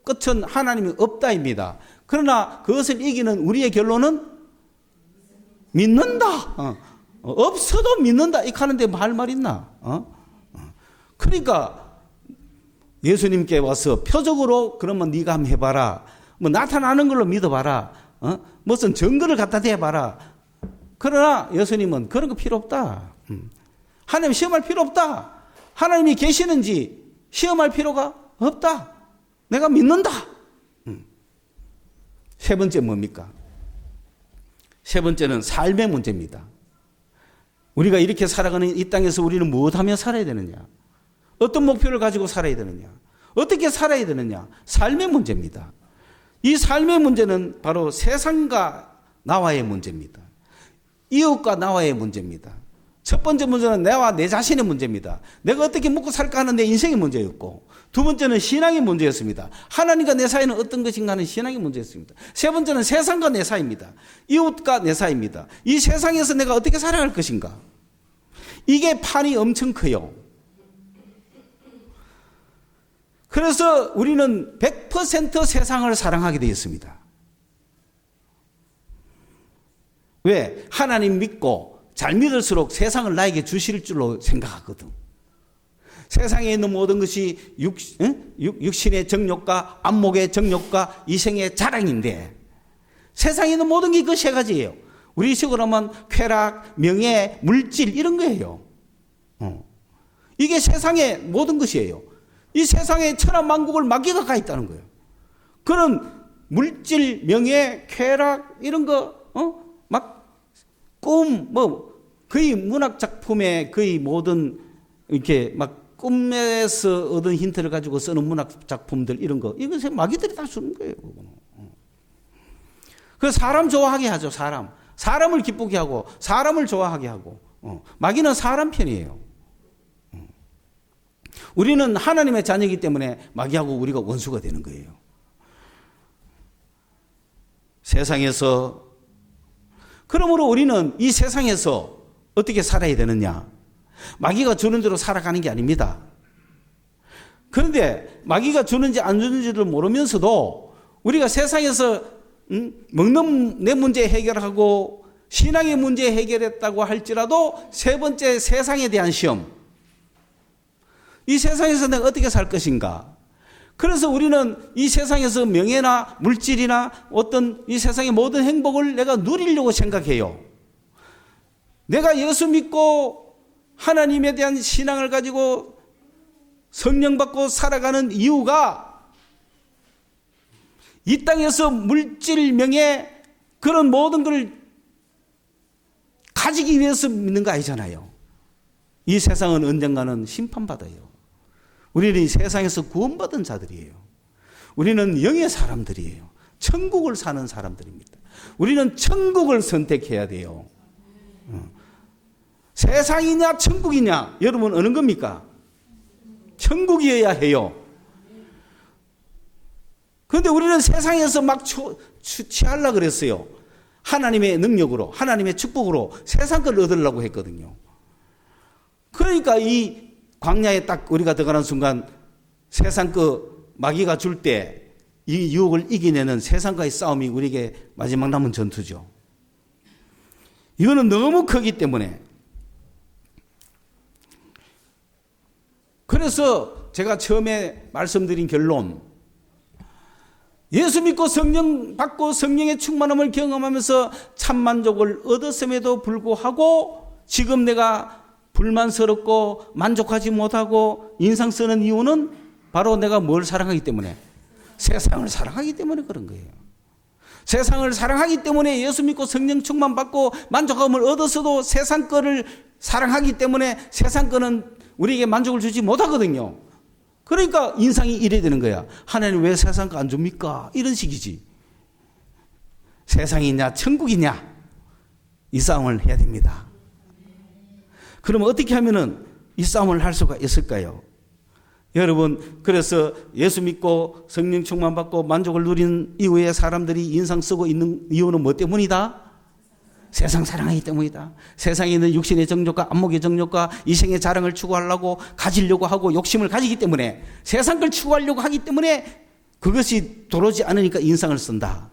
끝은 하나님이 없다입니다. 그러나 그것을 이기는 우리의 결론은 믿는다. 없어도 믿는다. 이렇게 하는데 할 말 있나? 그러니까 예수님께 와서 표적으로 그러면 네가 한번 해봐라. 뭐 나타나는 걸로 믿어봐라. 무슨 증거를 갖다 대봐라. 그러나 예수님은 그런 거 필요 없다. 하나님 시험할 필요 없다. 하나님이 계시는지 시험할 필요가 없다. 내가 믿는다. 세 번째 뭡니까? 세 번째는 삶의 문제입니다. 우리가 이렇게 살아가는 이 땅에서 우리는 무엇하며 살아야 되느냐? 어떤 목표를 가지고 살아야 되느냐? 어떻게 살아야 되느냐? 삶의 문제입니다. 이 삶의 문제는 바로 세상과 나와의 문제입니다. 이웃과 나와의 문제입니다. 첫 번째 문제는 나와 내 자신의 문제입니다. 내가 어떻게 먹고 살까 하는 내 인생의 문제였고, 두 번째는 신앙의 문제였습니다. 하나님과 내 사이는 어떤 것인가 하는 신앙의 문제였습니다. 세 번째는 세상과 내 사이입니다. 이웃과 내 사이입니다. 이 세상에서 내가 어떻게 살아갈 것인가? 이게 판이 엄청 커요. 그래서 우리는 100% 세상을 사랑하게 되어 있습니다. 왜? 하나님 믿고 잘 믿을수록 세상을 나에게 주실 줄로 생각하거든. 세상에 있는 모든 것이 육신의 정욕과 안목의 정욕과 이생의 자랑인데, 세상에 있는 모든 게 그 세 가지예요. 우리 식으로 하면 쾌락, 명예, 물질 이런 거예요. 이게 세상의 모든 것이에요. 이 세상에 천하만국을 마귀가 가 있다는 거예요. 그런 물질, 명예, 쾌락 이런 거 막 꿈, 거의 문학 작품의 거의 모든 이렇게 막 꿈에서 얻은 힌트를 가지고 쓰는 문학 작품들 이런 거, 이것에 마귀들이 다 쓰는 거예요. 그래서 사람 좋아하게 하죠. 사람을 기쁘게 하고 사람을 좋아하게 하고. 마귀는 사람 편이에요. 우리는 하나님의 자녀이기 때문에 마귀하고 우리가 원수가 되는 거예요. 세상에서, 그러므로 우리는 이 세상에서 어떻게 살아야 되느냐? 마귀가 주는 대로 살아가는 게 아닙니다. 그런데 마귀가 주는지 안 주는지를 모르면서도 우리가 세상에서 먹는 내 문제 해결하고 신앙의 문제 해결했다고 할지라도 세 번째 세상에 대한 시험. 이 세상에서 내가 어떻게 살 것인가? 그래서 우리는 이 세상에서 명예나 물질이나 어떤 이 세상의 모든 행복을 내가 누리려고 생각해요. 내가 예수 믿고 하나님에 대한 신앙을 가지고 성령 받고 살아가는 이유가 이 땅에서 물질, 명예 그런 모든 걸 가지기 위해서 믿는 거 아니잖아요. 이 세상은 언젠가는 심판받아요. 우리는 이 세상에서 구원받은 자들이에요. 우리는 영의 사람들이에요. 천국을 사는 사람들입니다. 우리는 천국을 선택해야 돼요. 세상이냐 천국이냐, 여러분 어느 겁니까? 천국이어야 해요. 그런데 우리는 세상에서 막 취하려고 그랬어요. 하나님의 능력으로, 하나님의 축복으로 세상 걸 얻으려고 했거든요. 그러니까 이 광야에 딱 우리가 들어가는 순간 세상 그 마귀가 줄 때 이 유혹을 이겨내는 세상과의 싸움이 우리에게 마지막 남은 전투죠. 이거는 너무 크기 때문에. 그래서 제가 처음에 말씀드린 결론, 예수 믿고 성령 받고 성령의 충만함을 경험하면서 참 만족을 얻었음에도 불구하고 지금 내가 불만스럽고 만족하지 못하고 인상 쓰는 이유는 바로 내가 뭘 사랑하기 때문에? 세상을 사랑하기 때문에 그런 거예요. 세상을 사랑하기 때문에 예수 믿고 성령 충만 받고 만족감을 얻어서도 세상 거를 사랑하기 때문에 세상 거는 우리에게 만족을 주지 못하거든요. 그러니까 인상이 이래 되는 거야. 하나님 왜 세상 거 안 줍니까? 이런 식이지. 세상이냐 천국이냐 이 싸움을 해야 됩니다. 그러면 어떻게 하면은 이 싸움을 할 수가 있을까요? 여러분, 그래서 예수 믿고 성령 충만 받고 만족을 누린 이후에 사람들이 인상 쓰고 있는 이유는 뭐 때문이다? 세상 사랑하기 때문이다. 세상에 있는 육신의 정욕과 안목의 정욕과 이생의 자랑을 추구하려고 가지려고 하고 욕심을 가지기 때문에 세상 걸 추구하려고 하기 때문에 그것이 도로지 않으니까 인상을 쓴다.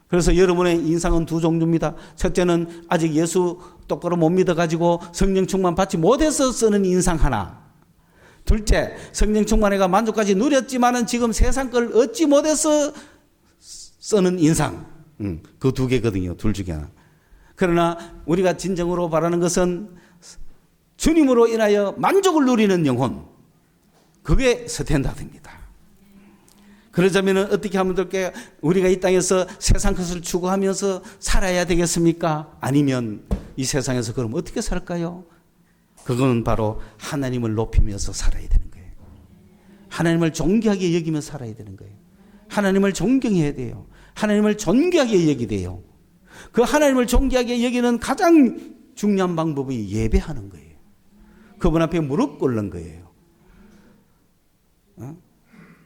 그래서 여러분의 인상은 두 종류입니다. 첫째는 아직 예수 똑바로 못 믿어가지고 성령 충만 받지 못해서 쓰는 인상 하나. 둘째, 성령 충만해가 만족까지 누렸지만은 지금 세상 걸 얻지 못해서 쓰는 인상. 그 두 개거든요. 둘 중에 하나. 그러나 우리가 진정으로 바라는 것은 주님으로 인하여 만족을 누리는 영혼. 그게 스탠다드입니다. 그러자면 어떻게 하면 될까요? 우리가 이 땅에서 세상 것을 추구하면서 살아야 되겠습니까? 아니면 이 세상에서 그럼 어떻게 살까요? 그건 바로 하나님을 높이면서 살아야 되는 거예요. 하나님을 존귀하게 여기며 살아야 되는 거예요. 하나님을 존경해야 돼요. 하나님을 존귀하게 여기야 돼요. 그 하나님을 존귀하게 여기는 가장 중요한 방법이 예배하는 거예요. 그분 앞에 무릎 꿇는 거예요.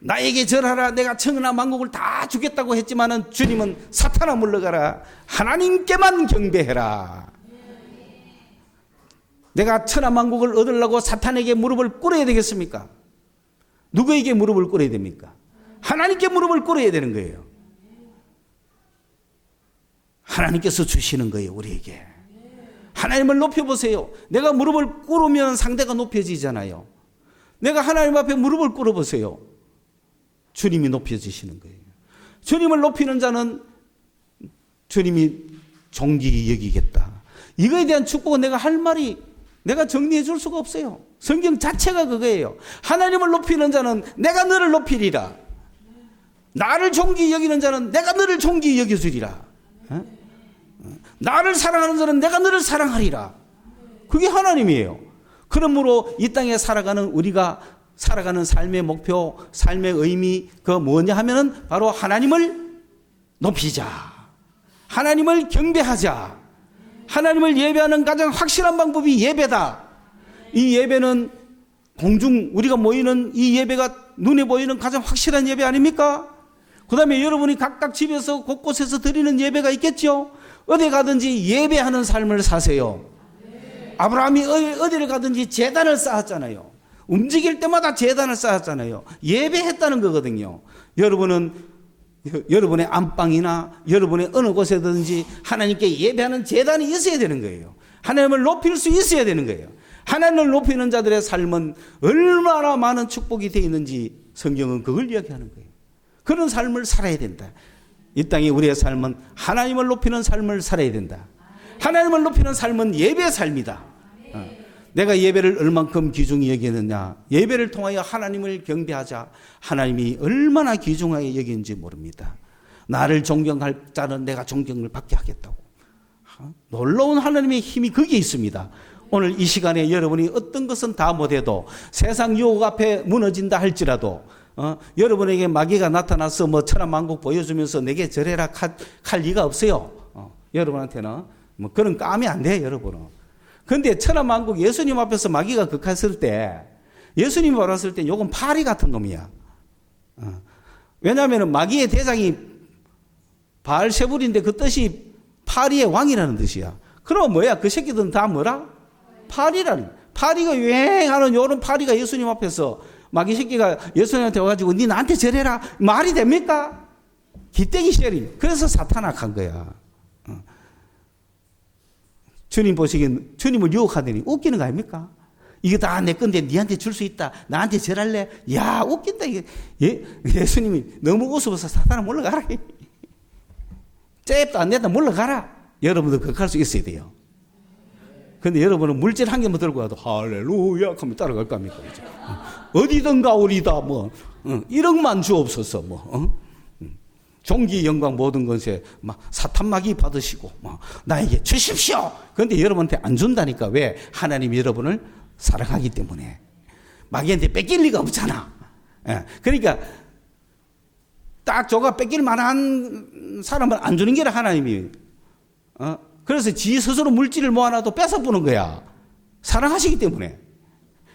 나에게 절하라. 내가 천하 만국을 다 주겠다고 했지만은 주님은 사탄아 물러가라. 하나님께만 경배해라. 내가 천하 만국을 얻으려고 사탄에게 무릎을 꿇어야 되겠습니까? 누구에게 무릎을 꿇어야 됩니까? 하나님께 무릎을 꿇어야 되는 거예요. 하나님께서 주시는 거예요, 우리에게. 하나님을 높여보세요. 내가 무릎을 꿇으면 상대가 높여지잖아요. 내가 하나님 앞에 무릎을 꿇어보세요. 주님이 높여지시는 거예요. 주님을 높이는 자는 주님이 존귀히 여기겠다. 이거에 대한 축복은 내가 할 말이 내가 정리해 줄 수가 없어요. 성경 자체가 그거예요. 하나님을 높이는 자는 내가 너를 높이리라. 나를 존귀히 여기는 자는 내가 너를 존귀히 여겨주리라. 나를 사랑하는 자는 내가 너를 사랑하리라. 그게 하나님이에요. 그러므로 이 땅에 살아가는 우리가 살아가는 삶의 목표, 삶의 의미, 그 뭐냐 하면은 바로 하나님을 높이자. 하나님을 경배하자. 하나님을 예배하는 가장 확실한 방법이 예배다. 이 예배는 공중 우리가 모이는 이 예배가 눈에 보이는 가장 확실한 예배 아닙니까? 그 다음에 여러분이 각각 집에서 곳곳에서 드리는 예배가 있겠죠? 어디 가든지 예배하는 삶을 사세요. 아브라함이 어디를 가든지 제단을 쌓았잖아요. 움직일 때마다 제단을 쌓았잖아요. 예배했다는 거거든요. 여러분은 여러분의 안방이나 여러분의 어느 곳에든지 하나님께 예배하는 제단이 있어야 되는 거예요. 하나님을 높일 수 있어야 되는 거예요. 하나님을 높이는 자들의 삶은 얼마나 많은 축복이 되어 있는지 성경은 그걸 이야기하는 거예요. 그런 삶을 살아야 된다. 이 땅에 우리의 삶은 하나님을 높이는 삶을 살아야 된다. 하나님을 높이는 삶은 예배의 삶이다. 내가 예배를 얼만큼 귀중히 여기느냐. 예배를 통하여 하나님을 경배하자. 하나님이 얼마나 귀중하게 여기는지 모릅니다. 나를 존경할 자는 내가 존경을 받게 하겠다고. 놀라운 하나님의 힘이 거기에 있습니다. 오늘 이 시간에 여러분이 어떤 것은 다 못해도 세상 유혹 앞에 무너진다 할지라도 여러분에게 마귀가 나타나서 뭐 천하만국 보여주면서 내게 절해라 할 리가 없어요. 여러분한테는 뭐 그런 까면 안 돼요, 여러분은. 그런데 천하만국 예수님 앞에서 마귀가 극했을 때 예수님이 왔을 때 요건 파리 같은 놈이야. 왜냐하면 마귀의 대장이 바알세불인데 그 뜻이 파리의 왕이라는 뜻이야. 그럼 뭐야? 그 새끼들은 다 뭐라? 파리라는. 파리가 유행하는 요런 파리가 예수님 앞에서 마귀 새끼가 예수님한테 와가지고 니 나한테 절해라. 말이 됩니까? 기떼기 쉐리. 그래서 사탄악한 거야. 주님 보시기엔 주님을 유혹하더니 웃기는 거 아닙니까? 이게 다 내 건데 니한테 줄 수 있다. 나한테 절할래? 야, 웃긴다. 이게. 예수님이 너무 웃어서 사탄아 물러가라. 잽도 안 냈다 물러가라. 여러분도 그렇게 할 수 있어야 돼요. 근데 여러분은 물질 한 개만 들고 와도 할렐루야 하면 따라갈 겁니까? 어디든 가오리다 뭐 1억만 주옵소서 뭐 종기 영광 모든 것에 막 사탄마귀 받으시고 막 나에게 주십시오. 그런데 여러분한테 안 준다니까. 왜? 하나님이 여러분을 사랑하기 때문에. 마귀한테 뺏길 리가 없잖아. 그러니까 딱 저가 뺏길 만한 사람을 안 주는 게 하나님이. 그래서 지 스스로 물질을 모아놔도 뺏어보는 거야. 사랑하시기 때문에.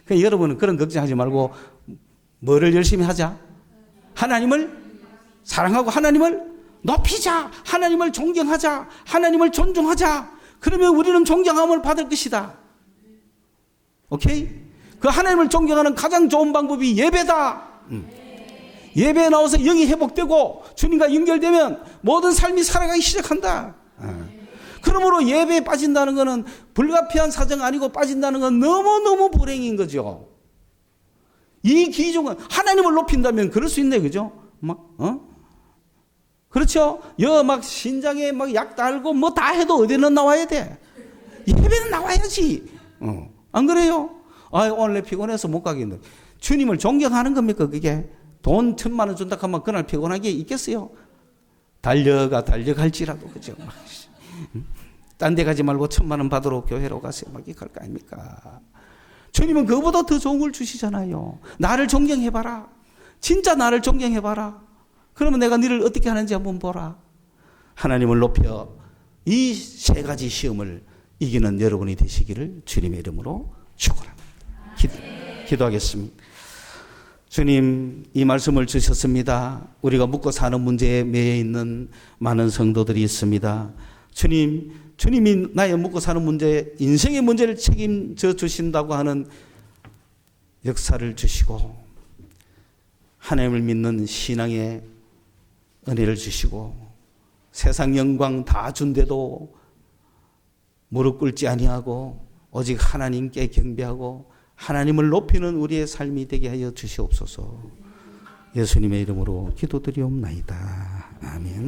그러니까 여러분은 그런 걱정하지 말고 뭐를 열심히 하자? 하나님을 사랑하고 하나님을 높이자. 하나님을 존경하자. 하나님을 존중하자. 그러면 우리는 존경함을 받을 것이다. 오케이? 그 하나님을 존경하는 가장 좋은 방법이 예배다. 예배에 나와서 영이 회복되고 주님과 연결되면 모든 삶이 살아가기 시작한다. 그러므로 예배에 빠진다는 것은 불가피한 사정 아니고 빠진다는 건 너무너무 불행인 거죠. 이 기종은 하나님을 높인다면 그럴 수 있네, 그죠? 그렇죠? 막 신장에 막 약 달고 뭐 다 해도 어디는 나와야 돼? 예배는 나와야지. 안 그래요? 오늘 내 피곤해서 못 가겠는데. 주님을 존경하는 겁니까? 그게 돈 1,000만 원 준다 하면 그날 피곤하게 있겠어요? 달려갈지라도, 그죠? 딴 데 가지 말고 1,000만 원 받으러 교회로 가세요. 막 이럴 거 아닙니까? 주님은 그거보다 더 좋은 걸 주시잖아요. 나를 존경해봐라. 진짜 나를 존경해봐라. 그러면 내가 너를 어떻게 하는지 한번 보라. 하나님을 높여 이 3가지 시험을 이기는 여러분이 되시기를 주님의 이름으로 축원합니다. 기도하겠습니다. 주님, 이 말씀을 주셨습니다. 우리가 묵고 사는 문제에 매여 있는 많은 성도들이 있습니다. 주님이 나의 묵고 사는 문제, 인생의 문제를 책임져 주신다고 하는 역사를 주시고, 하나님을 믿는 신앙의 은혜를 주시고, 세상 영광 다 준데도 무릎 꿇지 아니하고 오직 하나님께 경배하고 하나님을 높이는 우리의 삶이 되게 하여 주시옵소서. 예수님의 이름으로 기도드리옵나이다. 아멘.